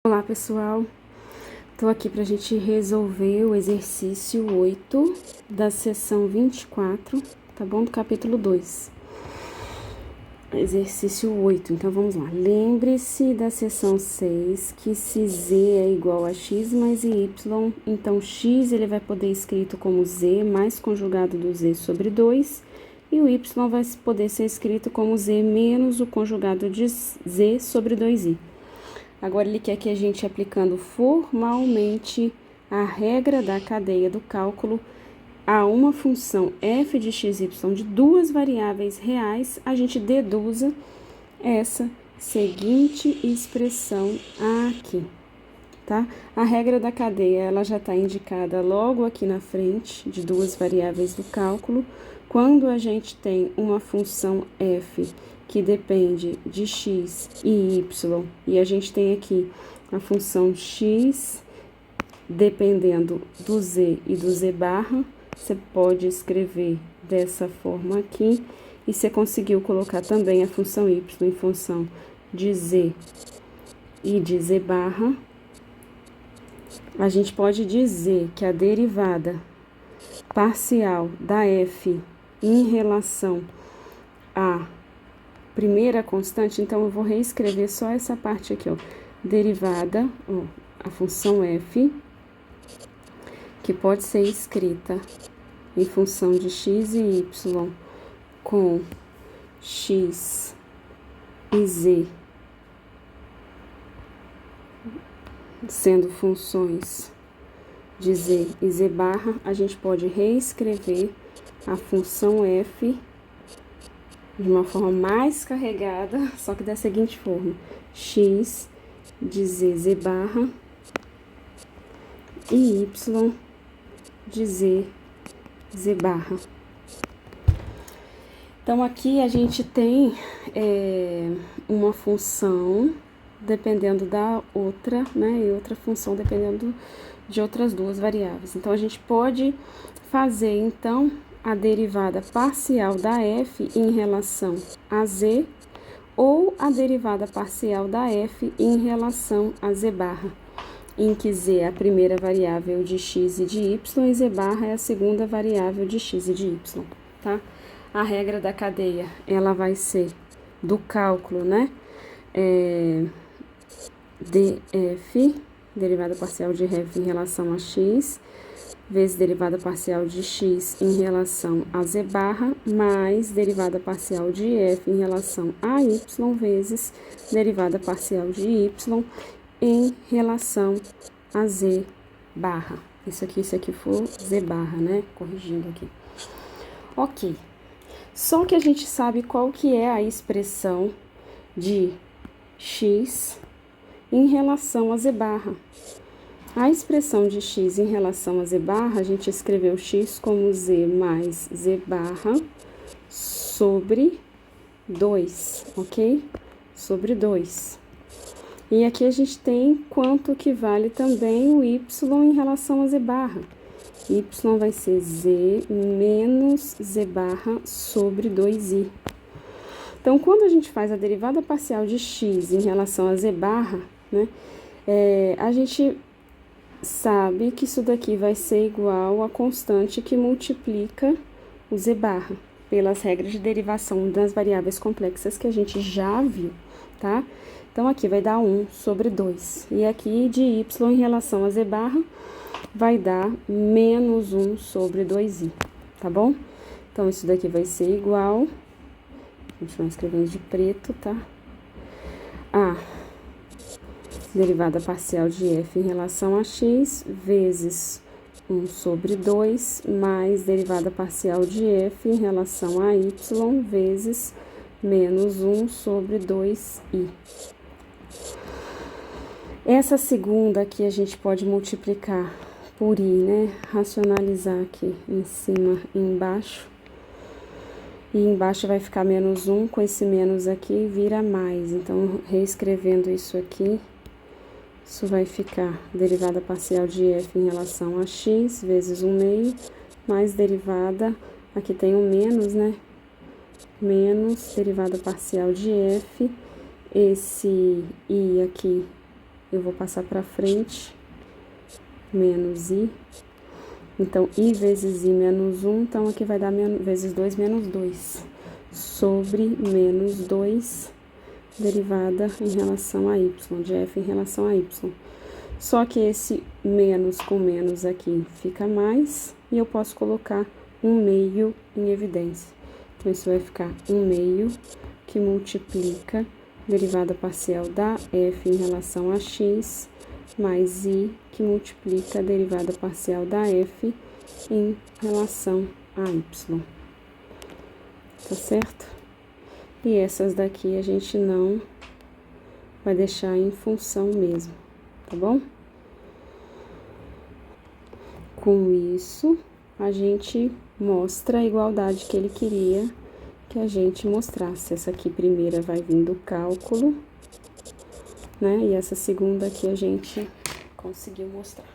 Olá, pessoal. Estou aqui para a gente resolver o exercício 8 da seção 24, tá bom? Do capítulo 2. Exercício 8. Então, vamos lá. Lembre-se da seção 6, que se z é igual a x mais y, então x ele vai poder escrito como z mais conjugado do z sobre 2, e o y vai poder ser escrito como z menos o conjugado de z sobre 2i. Agora, ele quer que a gente, aplicando formalmente a regra da cadeia do cálculo a uma função f de x, y de duas variáveis reais, a gente deduza essa seguinte expressão aqui, tá? A regra da cadeia, ela já está indicada logo aqui na frente de duas variáveis do cálculo. Quando a gente tem uma função f que depende de x e y, e a gente tem aqui a função x dependendo do z e do z barra, você pode escrever dessa forma aqui, e você conseguiu colocar também a função y em função de z e de z barra. A gente pode dizer que a derivada parcial da f em relação à primeira constante, então eu vou reescrever só essa parte aqui, ó. Derivada, ó, a função f, que pode ser escrita em função de x e y com x e z sendo funções de z e z barra, a gente pode reescrever a função f de uma forma mais carregada, só que da seguinte forma: x de z, z barra, e y de z, z barra. Então, aqui a gente tem uma função dependendo da outra, né, e outra função dependendo de outras duas variáveis. Então, a gente pode fazer, então, a derivada parcial da f em relação a z, ou a derivada parcial da f em relação a z barra, em que z é a primeira variável de x e de y, e z barra é a segunda variável de x e de y, tá? A regra da cadeia, ela vai ser do cálculo, né? df, derivada parcial de f em relação a x, vezes derivada parcial de x em relação a z barra, mais derivada parcial de f em relação a y, vezes derivada parcial de y em relação a z barra. Isso aqui for z barra, né? Corrigindo aqui. Ok. Só que a gente sabe qual que é a expressão de x em relação a z barra. A expressão de x em relação a z barra, a gente escreveu x como z mais z barra sobre 2, ok? Sobre 2. E aqui a gente tem quanto que vale também o y em relação a z barra. Y vai ser z menos z barra sobre 2i. Então, quando a gente faz a derivada parcial de x em relação a z barra, né, a gente sabe que isso daqui vai ser igual a constante que multiplica o z barra, pelas regras de derivação das variáveis complexas que a gente já viu, tá? Então, aqui vai dar 1 sobre 2. E aqui, de y em relação a z barra, vai dar menos 1 sobre 2i, tá bom? Então, isso daqui vai ser igual, vou continuar escrevendo de preto, tá? A derivada parcial de f em relação a x, vezes 1 sobre 2, mais derivada parcial de f em relação a y, vezes menos 1 sobre 2i. Essa segunda aqui a gente pode multiplicar por i, né? Racionalizar aqui em cima e embaixo. E embaixo vai ficar menos 1, com esse menos aqui vira mais. Então, reescrevendo isso aqui, isso vai ficar derivada parcial de f em relação a x, vezes 1 meio, mais derivada, aqui tem um menos, né? Menos derivada parcial de f, esse i aqui eu vou passar pra frente, menos I. Então, I vezes I menos 1, então aqui vai dar vezes 2 menos 2. Sobre menos 2, derivada em relação a y, de f em relação a y. Só que esse menos com menos aqui fica mais, e eu posso colocar 1/2 em evidência. Então, isso vai ficar 1/2 que multiplica derivada parcial da f em relação a x, mais i que multiplica a derivada parcial da f em relação a y. Tá certo? E essas daqui a gente não vai deixar em função mesmo, tá bom? Com isso, a gente mostra a igualdade que ele queria que a gente mostrasse. Essa aqui primeira vai vir do cálculo, né? E essa segunda aqui a gente conseguiu mostrar.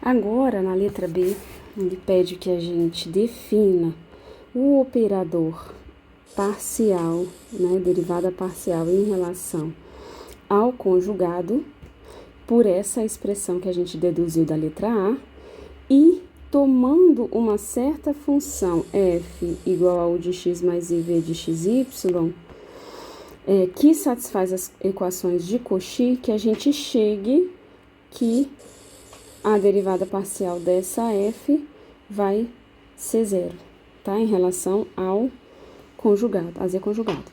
Agora, na letra B, ele pede que a gente defina o operador parcial, né? Derivada parcial em relação ao conjugado, por essa expressão que a gente deduziu da letra A, e tomando uma certa função f igual ao de x mais iv de xy, que satisfaz as equações de Cauchy, que a gente chegue que a derivada parcial dessa f vai ser zero, tá? Em relação ao conjugado, a z conjugado.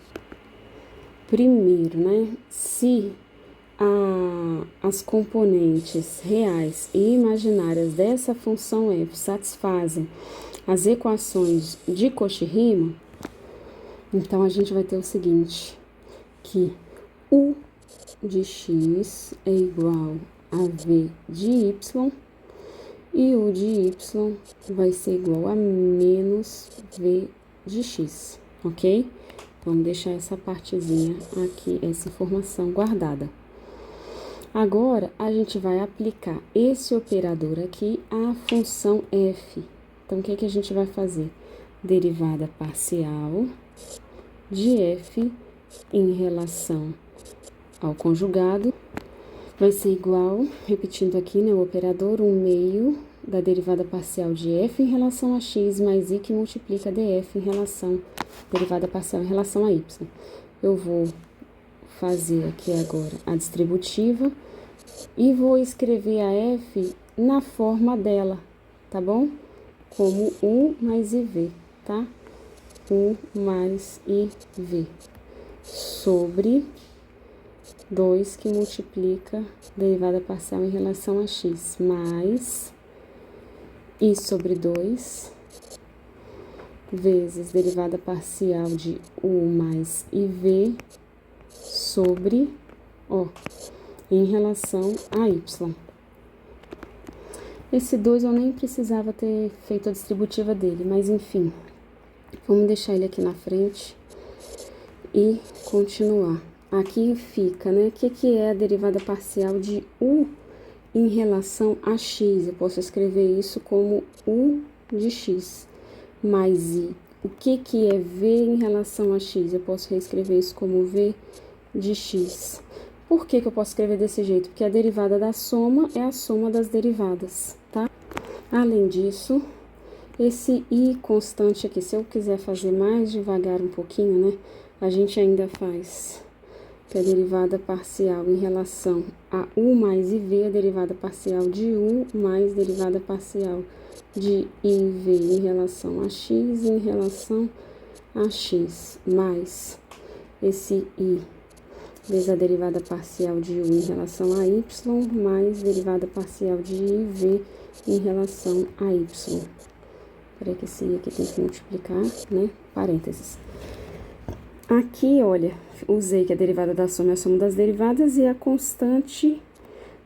Primeiro, né? Se as componentes reais e imaginárias dessa função f satisfazem as equações de Cauchy-Riemann, então a gente vai ter o seguinte, que u de x é igual a v de y, e u de y vai ser igual a menos v de x, ok? Vamos deixar essa partezinha aqui, essa informação guardada. Agora, a gente vai aplicar esse operador aqui à função f. Então, o que que a gente vai fazer? Derivada parcial de f em relação ao conjugado vai ser igual, repetindo aqui, né, o operador, 1/2 da derivada parcial de f em relação a x mais i que multiplica df em relação, derivada parcial em relação a y. Eu vou fazer aqui agora a distributiva e vou escrever a f na forma dela, tá bom? Como u mais iv, tá? U mais iv sobre 2 que multiplica derivada parcial em relação a x, mais i sobre 2 vezes derivada parcial de u mais iv sobre, em relação a y. Esse 2 eu nem precisava ter feito a distributiva dele, mas enfim, vamos deixar ele aqui na frente e continuar. Aqui fica, né? O que é a derivada parcial de u em relação a x? Eu posso escrever isso como u de x mais i. O que é v em relação a x? Eu posso reescrever isso como v de x. Por que eu posso escrever desse jeito? Porque a derivada da soma é a soma das derivadas, tá? Além disso, esse i constante aqui, se eu quiser fazer mais devagar um pouquinho, né? A gente ainda faz que a derivada parcial em relação a u mais iv, a derivada parcial de u mais derivada parcial de iv em relação a x em relação a x, mais esse i vezes a derivada parcial de u em relação a y, mais derivada parcial de iv em relação a y. Peraí que esse i aqui tem que multiplicar, né? Parênteses. Aqui, olha, usei que a derivada da soma é a soma das derivadas e a constante,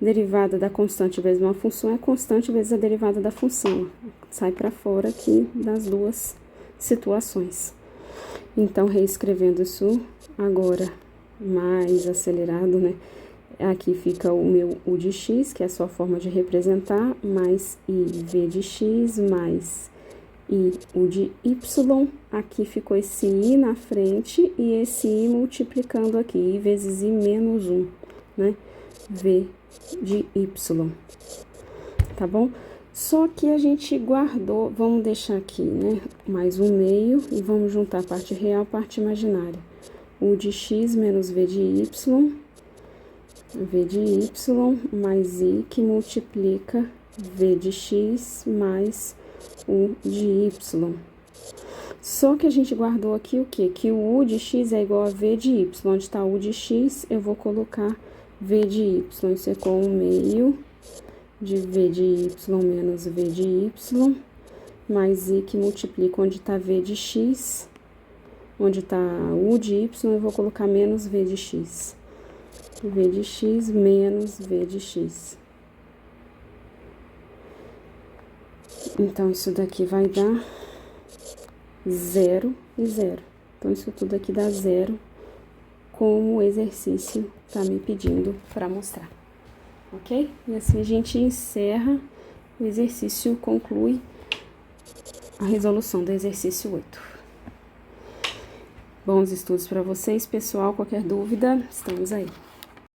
derivada da constante vezes uma função é a constante vezes a derivada da função. Sai para fora aqui das duas situações. Então, reescrevendo isso agora mais acelerado, né? Aqui fica o meu u de x, que é a sua forma de representar, mais i v de x, mais i u de y. Aqui ficou esse i na frente e esse i multiplicando aqui, i vezes i menos 1. né? V de Y, tá bom? Só que a gente guardou, vamos deixar aqui, né? Mais um meio e vamos juntar a parte real a parte imaginária. U de X menos V de Y mais I que multiplica V de X mais U de Y. Só que a gente guardou aqui o quê? Que o U de X é igual a V de Y. Onde está U de X, eu vou colocar V de Y. Isso é com um meio de V de Y menos V de Y, mais I que multiplica onde está V de X, onde está U de Y, eu vou colocar menos V de X. V de X menos V de X. Então, isso daqui vai dar 0 e 0. Então, isso tudo aqui dá 0, como o exercício tá me pedindo para mostrar. Ok? E assim a gente encerra o exercício, conclui a resolução do exercício 8. Bons estudos para vocês, pessoal. Qualquer dúvida, estamos aí.